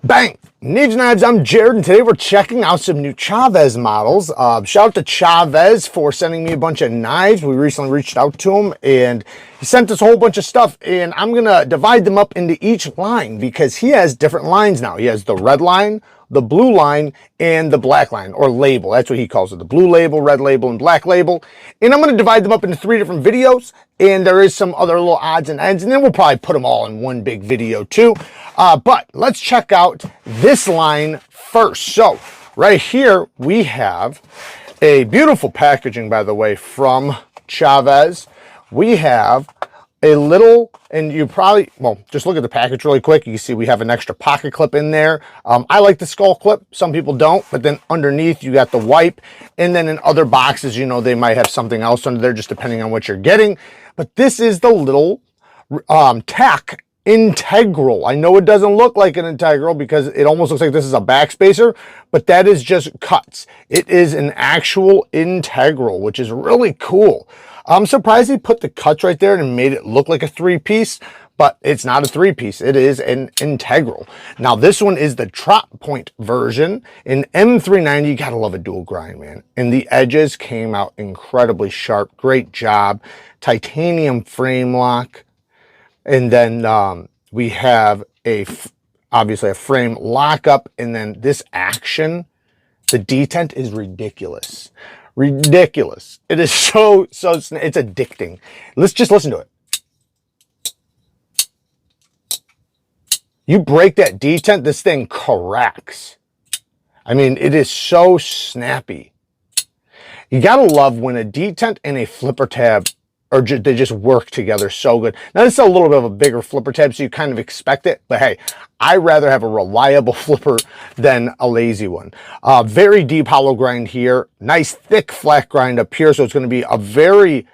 Bang! Neeves Knives, I'm Jared, and today we're checking out some new Chavez models. Shout out to Chavez for sending me a bunch of knives. We recently reached out to him, and he sent us a whole bunch of stuff, and I'm going to divide them up into each line because he has different lines now. He has the red line, the blue line, and the black line, or label. That's what he calls it, the blue label, red label, and black label. And I'm going to divide them up into 3 different videos, and there is some other little odds and ends, and then we'll probably put them all in one big video too. But let's check out this line first. So right here we have a beautiful packaging, by the way, from Chavez. We have a little, and you probably, well, just look at the package really quick. You can see we have an extra pocket clip in there. I like the skull clip. Some people don't, but then underneath you got the wipe. And then in other boxes, you know, they might have something else under there, just depending on what you're getting. But this is the little tack integral. I know it doesn't look like an integral because it almost looks like this is a backspacer, but that is just cuts. It is an actual integral, which is really cool. I'm surprised he put the cuts right there and made it look like a 3-piece, but it's not a 3-piece. It is an integral. Now this one is the drop point version in M390. You gotta love a dual grind, man. And the edges came out incredibly sharp. Great job. Titanium frame lock. And then we have obviously a frame lockup, and then this action, the detent is ridiculous. Ridiculous. It is so it's addicting. Let's just listen to it. You break that detent, this thing cracks. I mean, it is so snappy. You gotta love when a detent and a flipper tab they just work together so good. Now this is a little bit of a bigger flipper tab, so you kind of expect it, but hey, I'd rather have a reliable flipper than a lazy one. Very deep hollow grind here, nice thick flat grind up here, so it's going to be a very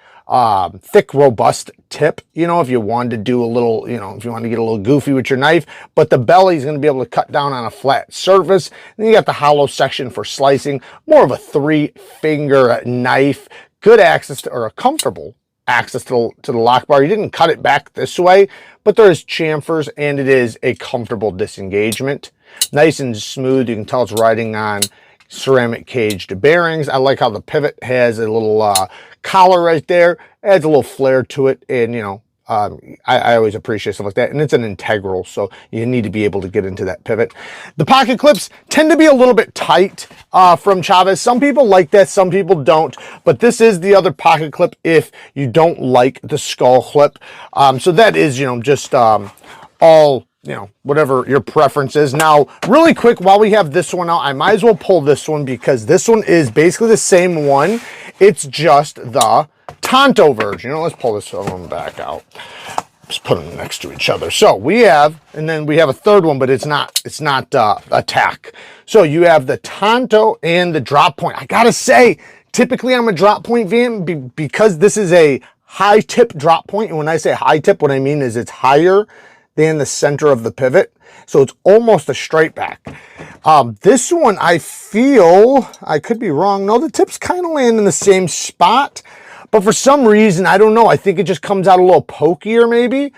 thick, robust tip, you know, if you wanted to do a little, you know, if you want to get a little goofy with your knife, but the belly is going to be able to cut down on a flat surface. Then you got the hollow section for slicing, more of a 3-finger knife, good access to, or a comfortable access to the lock bar. You didn't cut it back this way, but there is chamfers, and it is a comfortable disengagement. Nice and smooth. You can tell it's riding on ceramic caged bearings. I like how the pivot has a little collar right there. Adds a little flair to it, and you know, I always appreciate stuff like that. And it's an integral, so you need to be able to get into that pivot. The pocket clips tend to be a little bit tight from Chavez. Some people like that, some people don't. But this is the other pocket clip if you don't like the skull clip. So that is, you know, just all, you know, whatever your preference is. Now, really quick, while we have this one out, I might as well pull this one because this one is basically the same one. It's just the Tanto version. You know, let's pull this one back out. Just put them next to each other. So we have, and then we have a third one, but it's not a tack. So you have the Tanto and the drop point. I gotta say, typically I'm a drop point fan because this is a high tip drop point. And when I say high tip, what I mean is it's higher than the center of the pivot. So it's almost a straight back. This one, I feel, I could be wrong. No, the tips kind of land in the same spot. But for some reason, I don't know. I think it just comes out a little pokier, maybe.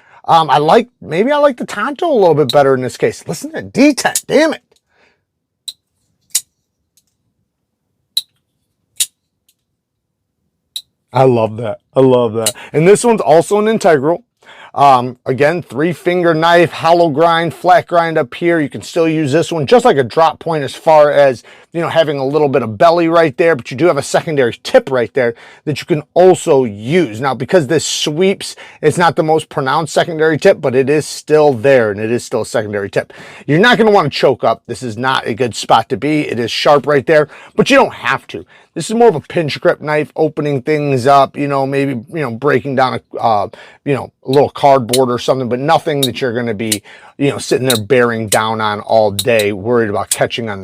Maybe I like the Tanto a little bit better in this case. Listen to that detent, damn it. I love that. I love that. And this one's also an integral. Again, 3-finger knife, hollow grind, flat grind up here. You can still use this one just like a drop point as far as, you know, having a little bit of belly right there, but you do have a secondary tip right there that you can also use. Now, because this sweeps, it's not the most pronounced secondary tip, but it is still there, and it is still a secondary tip. You're not going to want to choke up. This is not a good spot to be. It is sharp right there, but you don't have to. This is more of a pinch grip knife, opening things up, you know, maybe, you know, breaking down a, you know, a little cardboard or something, but nothing that you're going to be, you know, sitting there bearing down on all day, worried about catching on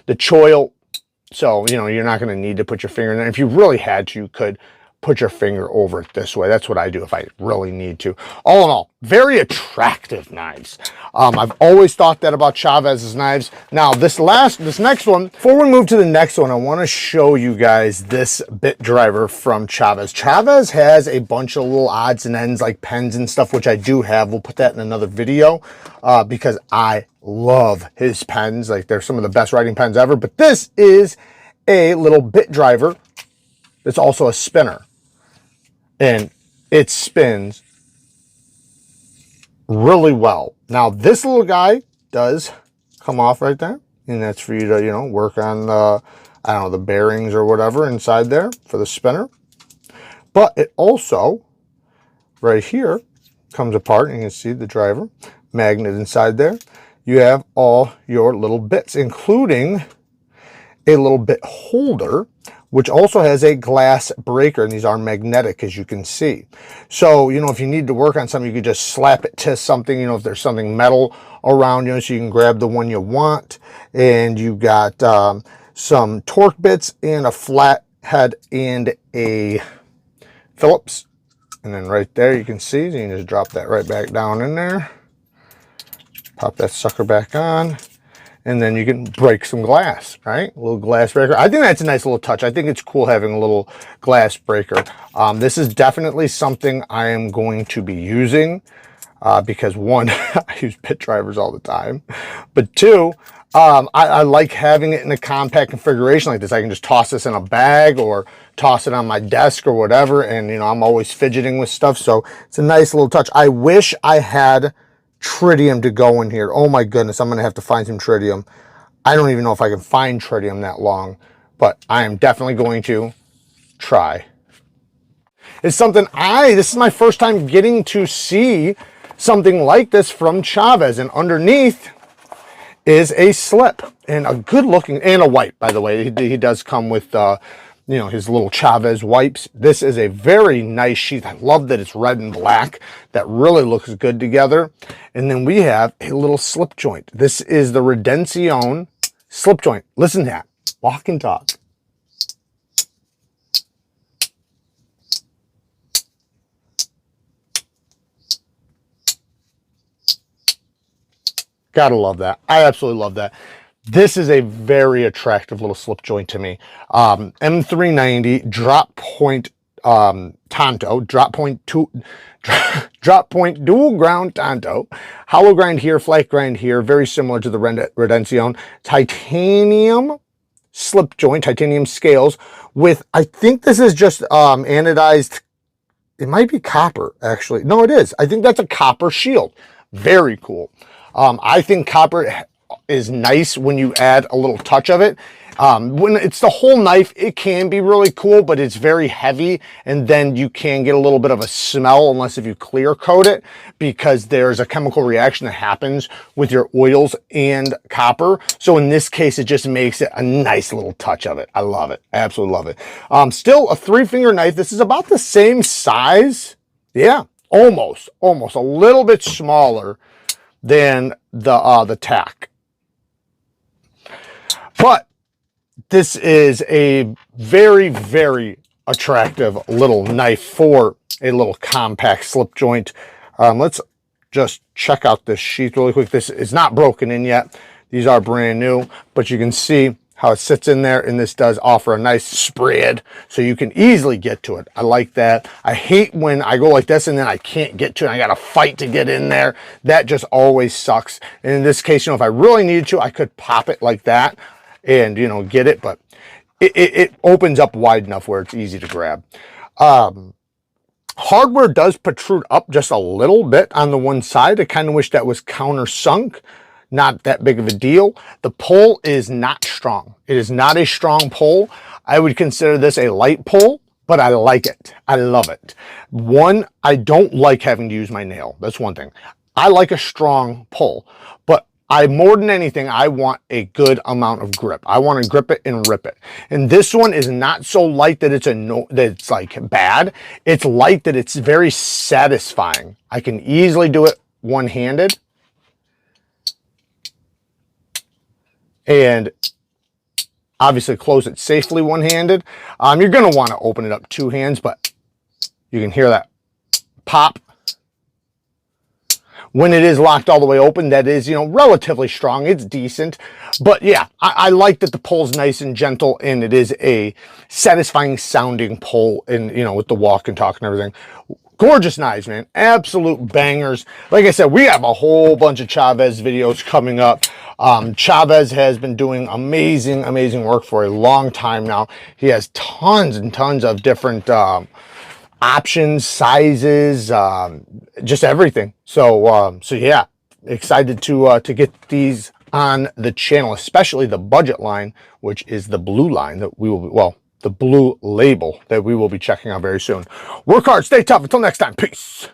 the choil. So, you know, you're not going to need to put your finger in there. If you really had to, you could put your finger over it this way. That's what I do if I really need to. All in all, very attractive knives. I've always thought that about Chavez's knives. Now, this next one, before we move to the next one, I want to show you guys this bit driver from Chavez. Chavez has a bunch of little odds and ends like pens and stuff, which I do have. We'll put that in another video because I love his pens. Like, they're some of the best writing pens ever. But this is a little bit driver. It's also a spinner. And it spins really well. Now, this little guy does come off right there, and that's for you to, you know, work on the, I don't know, the bearings or whatever inside there for the spinner. But it also, right here, comes apart, and you can see the driver magnet inside there. You have all your little bits, including a little bit holder, which also has a glass breaker, and these are magnetic, as you can see. So, you know, if you need to work on something, you could just slap it to something, you know, if there's something metal around, you know, so you can grab the one you want. And you got some torque bits and a flat head and a Phillips. And then right there, you can see, so you can just drop that right back down in there. Pop that sucker back on. And then you can break some glass, right? A little glass breaker. I think that's a nice little touch. I think it's cool having a little glass breaker. This is definitely something I am going to be using because one, I use bit drivers all the time. But two, I like having it in a compact configuration like this. I can just toss this in a bag or toss it on my desk or whatever. And, you know, I'm always fidgeting with stuff. So it's a nice little touch. I wish I had tritium to go in here. Oh my goodness, I'm gonna have to find some tritium. I don't even know if I can find tritium that long, but I am definitely going to try. It's something this is my first time getting to see something like this from Chavez, and underneath is a slip and a good looking, and a wipe, by the way. He does come with you know, his little Chavez wipes. This is a very nice sheath. I love that it's red and black. That really looks good together. And then we have a little slip joint. This is the REDENCION slip joint. Listen to that. Walk and talk. Gotta love that. I absolutely love that. This is a very attractive little slip joint to me. M390 drop point Tanto, drop point dual ground Tanto, hollow grind here, flat grind here, very similar to the REDENCION. Titanium slip joint, titanium scales with, I think this is just anodized, it might be copper actually. No, it is. I think that's a copper shield. Very cool. I think copper is nice when you add a little touch of it. When it's the whole knife, it can be really cool, but it's very heavy, and then you can get a little bit of a smell unless if you clear coat it, because there's a chemical reaction that happens with your oils and copper. So in this case, it just makes it a nice little touch of it. I love it. I absolutely love it. Still a 3-finger knife. This is about the same size. Yeah, almost a little bit smaller than the tack. But this is a very, very attractive little knife for a little compact slip joint. Let's just check out this sheath really quick. This is not broken in yet. These are brand new, but you can see how it sits in there, and this does offer a nice spread so you can easily get to it. I like that. I hate when I go like this and then I can't get to it. I got to fight to get in there. That just always sucks. And in this case, you know, if I really needed to, I could pop it like that and, you know, get it, but it opens up wide enough where it's easy to grab. Hardware does protrude up just a little bit on the one side. I kind of wish that was countersunk. Not that big of a deal. The pull is not strong. It is not a strong pull. I would consider this a light pull, but I like it. I love it. One, I don't like having to use my nail. That's one thing. I like a strong pull, but more than anything, I want a good amount of grip. I want to grip it and rip it. And this one is not so light that it's like bad. It's light that it's very satisfying. I can easily do it one-handed. And obviously close it safely one-handed. You're going to want to open it up two hands, but You can hear that pop. When it is locked all the way open, that is, you know, relatively strong. It's decent. But yeah, I like that the pull's nice and gentle, and it is a satisfying sounding pull, and, you know, with the walk and talk and everything. Gorgeous knives, man. Absolute bangers. Like I said, we have a whole bunch of Chavez videos coming up. Chavez has been doing amazing, amazing work for a long time now. He has tons and tons of different options, sizes, just everything. So yeah, excited to get these on the channel, especially the budget line, which is the blue line that we will be, well, the blue label that we will be checking out very soon. Work hard, stay tough. Until next time, peace.